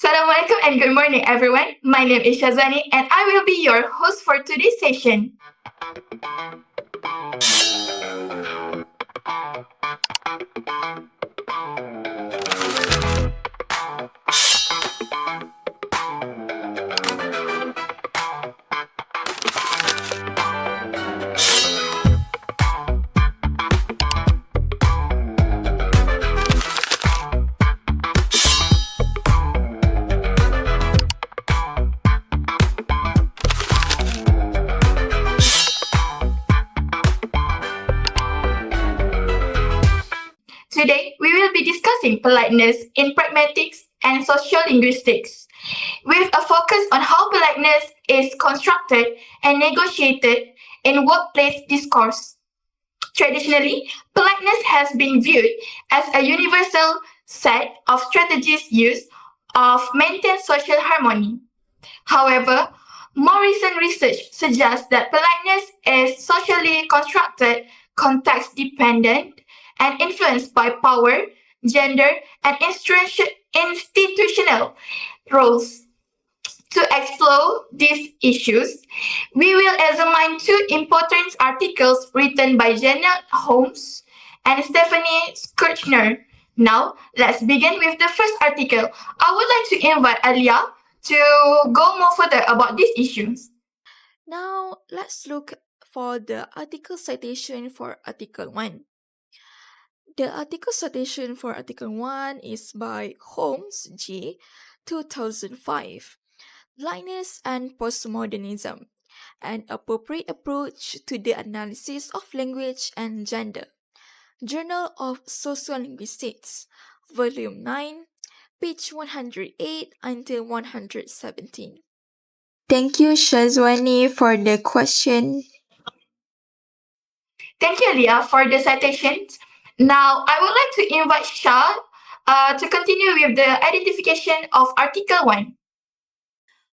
Assalamualaikum and good morning, everyone. My name is Syazwani and I will be your host for today's session. Today, we will be discussing politeness in pragmatics and sociolinguistics, with a focus on how politeness is constructed and negotiated in workplace discourse. Traditionally, politeness has been viewed as a universal set of strategies used to maintain social harmony. However, more recent research suggests that politeness is socially constructed, context dependent, and influenced by power, gender, and institutional roles. To explore these issues, we will examine two important articles written by Janet Holmes and Stephanie Kirchner. Now, let's begin with the first article. I would like to invite Alya to go more further about these issues. Now, let's look for the article citation for Article 1. The article citation for Article 1 is by Holmes G. 2005, Politeness and Postmodernism, an appropriate approach to the analysis of language and gender. Journal of Sociolinguistics, Volume 9, page 108 until 117. Thank you, Syazwani, for the question. Thank you, Alya, for the citations. Now, I would like to invite Shah to continue with the identification of Article 1.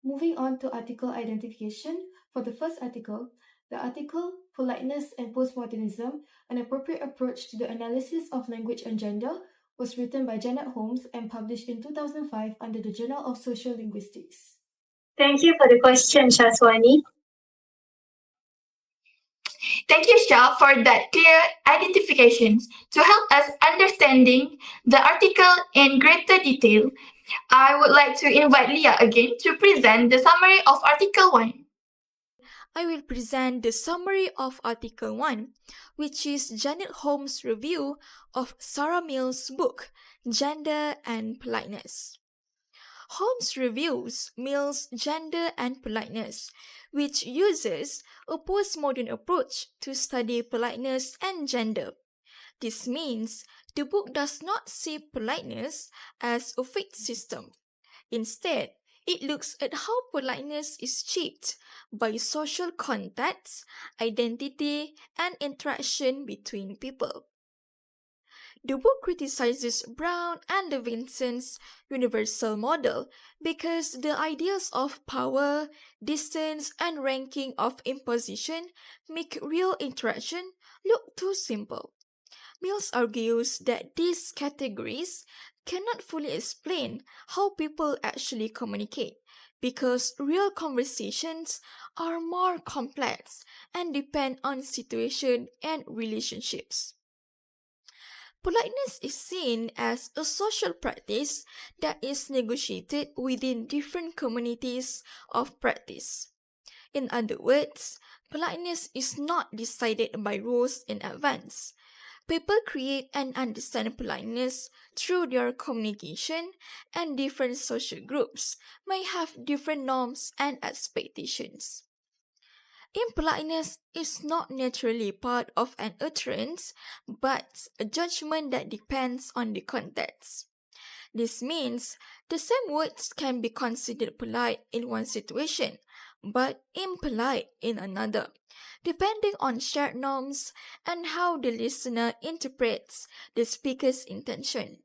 Moving on to article identification, for the first article, the article Politeness and Postmodernism, an appropriate approach to the analysis of language and gender, was written by Janet Holmes and published in 2005 under the Journal of Sociolinguistics. Thank you for the question, Syazwani. Thank you, Shah, for that clear identifications. To help us understanding the article in greater detail, I would like to invite Leah again to present the summary of Article 1. I will present the summary of Article 1, which is Janet Holmes' review of Sarah Mill's book, Gender and Politeness. Holmes reviews Mill's Gender and Politeness, which uses a postmodern approach to study politeness and gender. This means the book does not see politeness as a fixed system. Instead, it looks at how politeness is shaped by social contexts, identity, and interaction between people. The book criticizes Brown and Davidson's universal model because the ideas of power, distance, and ranking of imposition make real interaction look too simple. Mills argues that these categories cannot fully explain how people actually communicate because real conversations are more complex and depend on situation and relationships. Politeness is seen as a social practice that is negotiated within different communities of practice. In other words, politeness is not decided by rules in advance. People create and understand politeness through their communication, and different social groups may have different norms and expectations. Impoliteness is not naturally part of an utterance, but a judgment that depends on the context. This means the same words can be considered polite in one situation, but impolite in another, depending on shared norms and how the listener interprets the speaker's intention.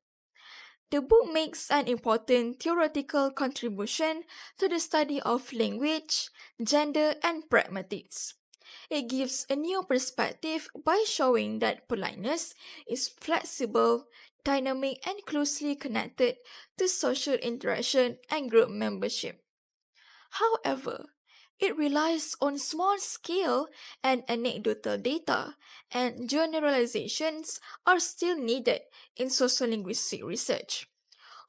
The book makes an important theoretical contribution to the study of language, gender, and pragmatics. It gives a new perspective by showing that politeness is flexible, dynamic and closely connected to social interaction and group membership. However, it relies on small scale and anecdotal data, and generalizations are still needed in sociolinguistic research.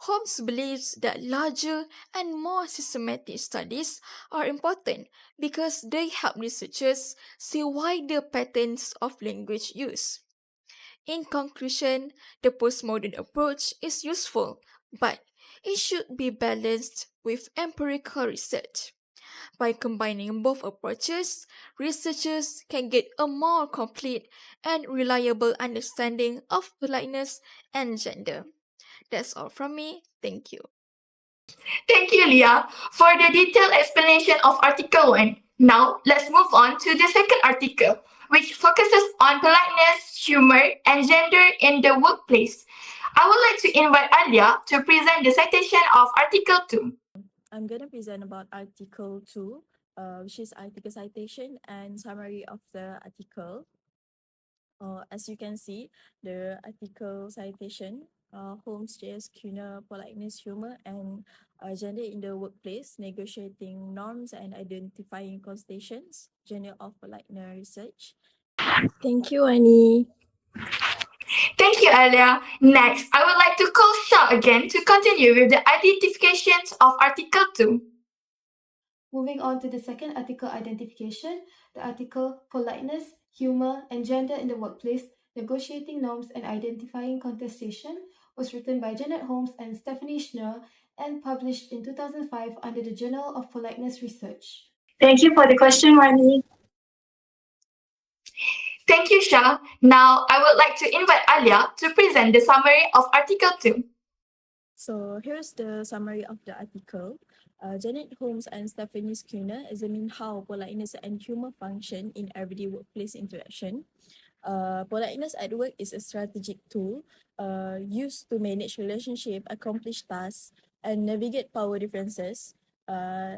Holmes believes that larger and more systematic studies are important because they help researchers see wider patterns of language use. In conclusion, the postmodern approach is useful, but it should be balanced with empirical research. By combining both approaches, researchers can get a more complete and reliable understanding of politeness and gender. That's all from me. Thank you. Thank you, Leah, for the detailed explanation of Article 1. Now, let's move on to the second article, which focuses on politeness, humor, and gender in the workplace. I would like to invite Alya to present the citation of Article 2. I'm going to present about Article 2, which is article citation and summary of the article. As you can see, the article citation, Holmes, J.S. Kuhner, Politeness, Humor, and Gender in the Workplace, Negotiating Norms and Identifying Constellations, Journal of Politeness Research. Thank you, Annie. Thank you, Alya. Next, I would like to call Shah again to continue with the identifications of Article 2. Moving on to the second article identification, the article Politeness, Humor, and Gender in the Workplace, Negotiating Norms and Identifying Contestation was written by Janet Holmes and Stephanie Schnur and published in 2005 under the Journal of Politeness Research. Thank you for the question, Wani. Thank you, Shah. Now, I would like to invite Alya to present the summary of Article 2. So here's the summary of the article. Janet Holmes and Stephanie Schnur examine how politeness and humor function in everyday workplace interaction. Politeness at work is a strategic tool used to manage relationship, accomplish tasks, and navigate power differences.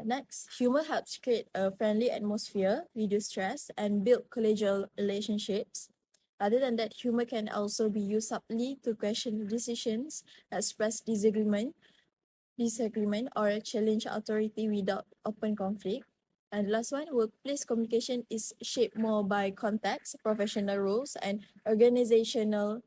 Next, humor helps create a friendly atmosphere, reduce stress, and build collegial relationships. Other than that, humor can also be used subtly to question decisions, express disagreement, or challenge authority without open conflict. And last one, workplace communication is shaped more by context, professional roles, and organizational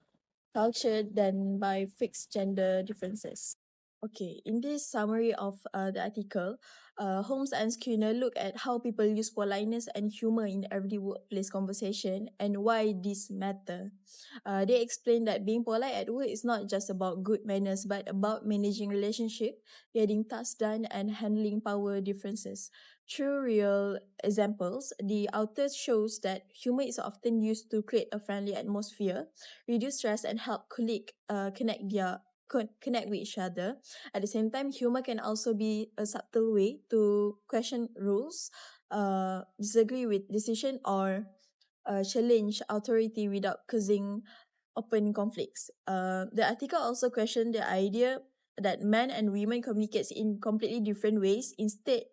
culture than by fixed gender differences. Okay, in this summary of the article, Holmes and Skinner look at how people use politeness and humor in everyday workplace conversation and why this matter. They explain that being polite at work is not just about good manners, but about managing relationship, getting tasks done, and handling power differences. Through real examples, the author shows that humor is often used to create a friendly atmosphere, reduce stress, and help colleagues connect with each other. At the same time, humor can also be a subtle way to question rules, disagree with decision, or challenge authority without causing open conflicts. The article also questioned the idea that men and women communicate in completely different ways. Instead,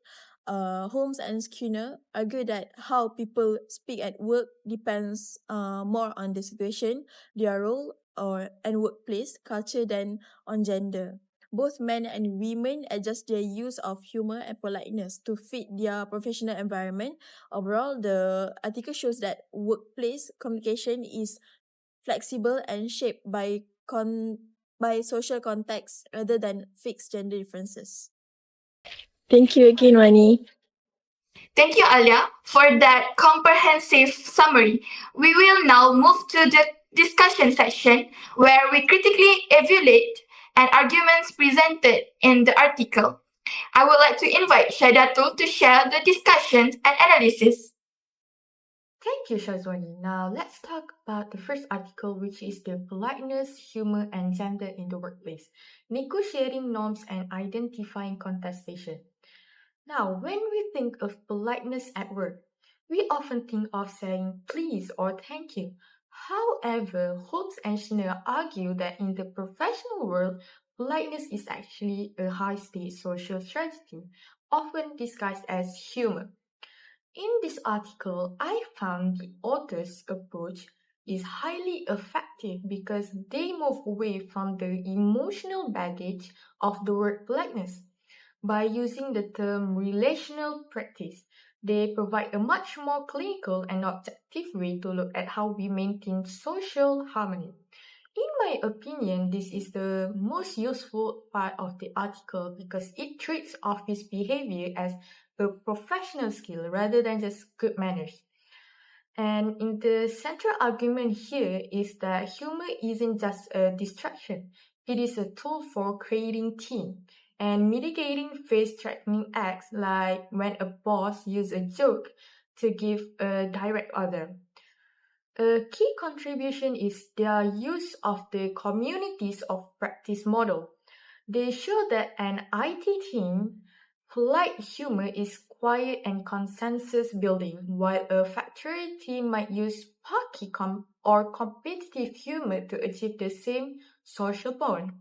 Holmes and Skinner argue that how people speak at work depends more on the situation, their role, and workplace culture than on gender. Both men and women adjust their use of humor and politeness to fit their professional environment. Overall, the article shows that workplace communication is flexible and shaped by social context rather than fixed gender differences. Thank you again, Wani. Thank you, Alya, for that comprehensive summary. We will now move to the discussion section where we critically evaluate and arguments presented in the article. I would like to invite Syaidatul to share the discussions and analysis. Thank you, Syazwani. Now let's talk about the first article, which is the politeness, humor, and gender in the workplace, negotiating norms and identifying contestation. Now, when we think of politeness at work, we often think of saying please or thank you. However, Holmes and Schneider argue that in the professional world, politeness is actually a high-stakes social strategy, often disguised as humor. In this article, I found the author's approach is highly effective because they move away from the emotional baggage of the word politeness. By using the term relational practice, they provide a much more clinical and objective way to look at how we maintain social harmony. In my opinion, this is the most useful part of the article because it treats office behavior as a professional skill rather than just good manners. And in the central argument here is that humor isn't just a distraction. It is a tool for creating team and mitigating face-threatening acts like when a boss uses a joke to give a direct order. A key contribution is their use of the communities of practice model. They show that an IT team, polite humor is quiet and consensus building, while a factory team might use sparky or competitive humor to achieve the same social bond.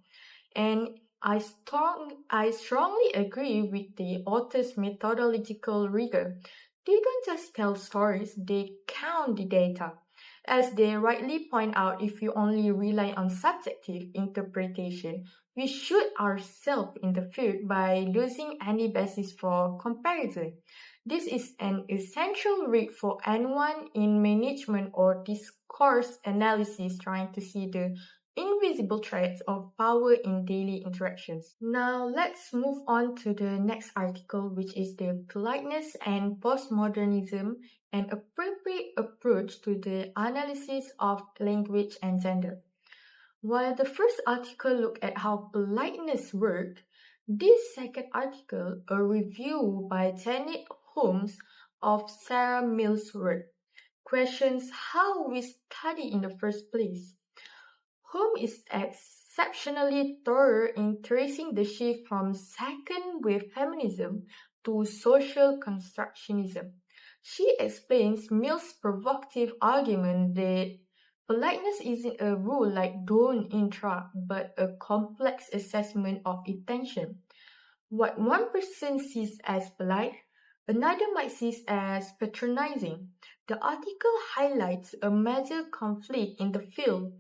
And I strongly agree with the author's methodological rigor. They don't just tell stories, they count the data. As they rightly point out, if you only rely on subjective interpretation, we shoot ourselves in the foot by losing any basis for comparison. This is an essential read for anyone in management or discourse analysis trying to see the invisible threads of power in daily interactions. Now let's move on to the next article, which is the politeness and postmodernism, an appropriate approach to the analysis of language and gender. While the first article looked at how politeness worked, this second article, a review by Janet Holmes of Sarah Mills' work, questions how we study in the first place. Holmes is exceptionally thorough in tracing the shift from second-wave feminism to social constructionism. She explains Mill's provocative argument that politeness isn't a rule like don't interrupt, but a complex assessment of intention. What one person sees as polite, another might see as patronizing. The article highlights a major conflict in the field.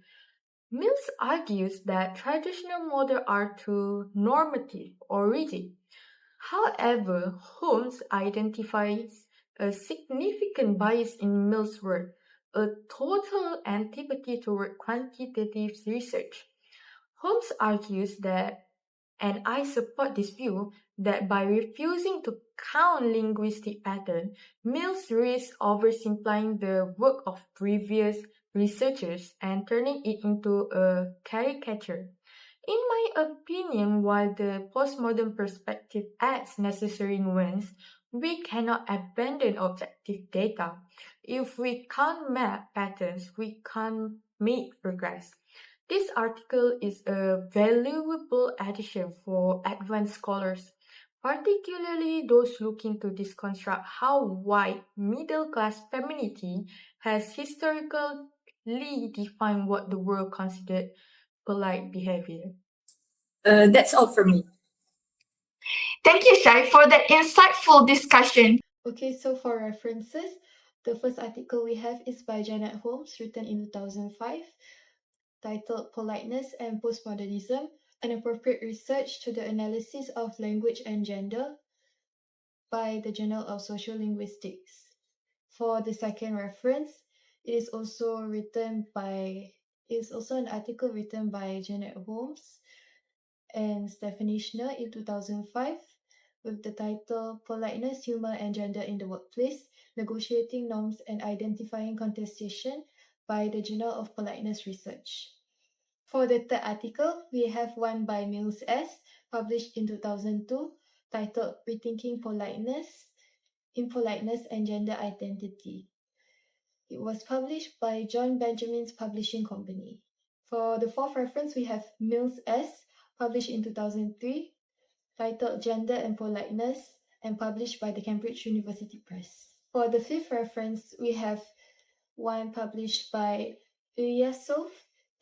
Mills argues that traditional models are too normative or rigid. However, Holmes identifies a significant bias in Mill's work, a total antipathy toward quantitative research. Holmes argues that, and I support this view, that by refusing to count linguistic patterns, Mills risks oversimplifying the work of previous researchers and turning it into a caricature. In my opinion, while the postmodern perspective adds necessary nuance, we cannot abandon objective data. If we can't map patterns, we can't make progress. This article is a valuable addition for advanced scholars, particularly those looking to deconstruct how white middle-class femininity has historically defined what the world considered polite behavior. That's all from me. Thank you, Shai, for that insightful discussion. Okay, so for references, the first article we have is by Janet Holmes, written in 2005, titled Politeness and Postmodernism, an appropriate research to the analysis of language and gender by the Journal of Sociolinguistics. For the second reference, it is also an article written by Janet Holmes and Stephanie Schner in 2005 with the title Politeness, Humor and Gender in the Workplace, Negotiating Norms and Identifying Contestation by the Journal of Politeness Research. For the third article, we have one by Mills S., published in 2002, titled Rethinking Politeness, Impoliteness and Gender Identity. It was published by John Benjamin's Publishing Company. For the fourth reference, we have Mills S., published in 2003, titled Gender and Politeness, and published by the Cambridge University Press. For the fifth reference, we have one published by Aleeya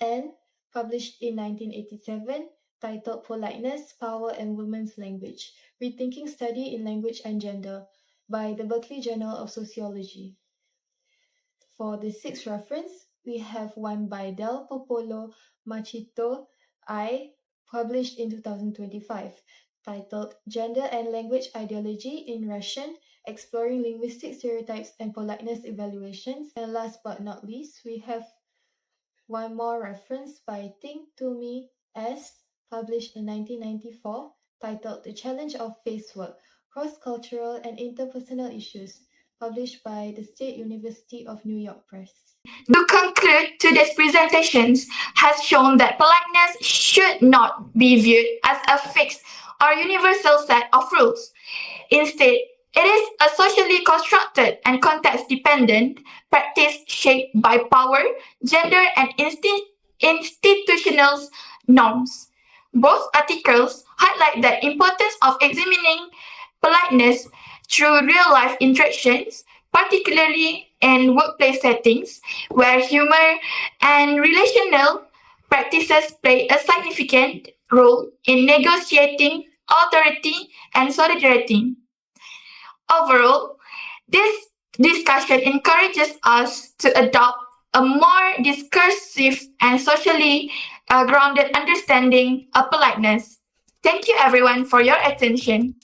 and published in 1987, titled Politeness, Power and Women's Language, Rethinking Study in Language and Gender by the Berkeley Journal of Sociology. For the sixth reference, we have one by Del Popolo Machito I, published in 2025, titled Gender and Language Ideology in Russian, Exploring Linguistic Stereotypes and Politeness Evaluations. And last but not least, we have one more reference by Think to Me S, published in 1994, titled The Challenge of Facework, Cross-Cultural and Interpersonal Issues, published by the State University of New York Press. To conclude, today's presentations has shown that politeness should not be viewed as a fixed or universal set of rules. Instead, it is a socially constructed and context-dependent practice shaped by power, gender, and institutional norms. Both articles highlight the importance of examining politeness through real-life interactions, particularly in workplace settings, where humor and relational practices play a significant role in negotiating authority and solidarity. Overall, this discussion encourages us to adopt a more discursive and socially grounded understanding of politeness. Thank you everyone for your attention.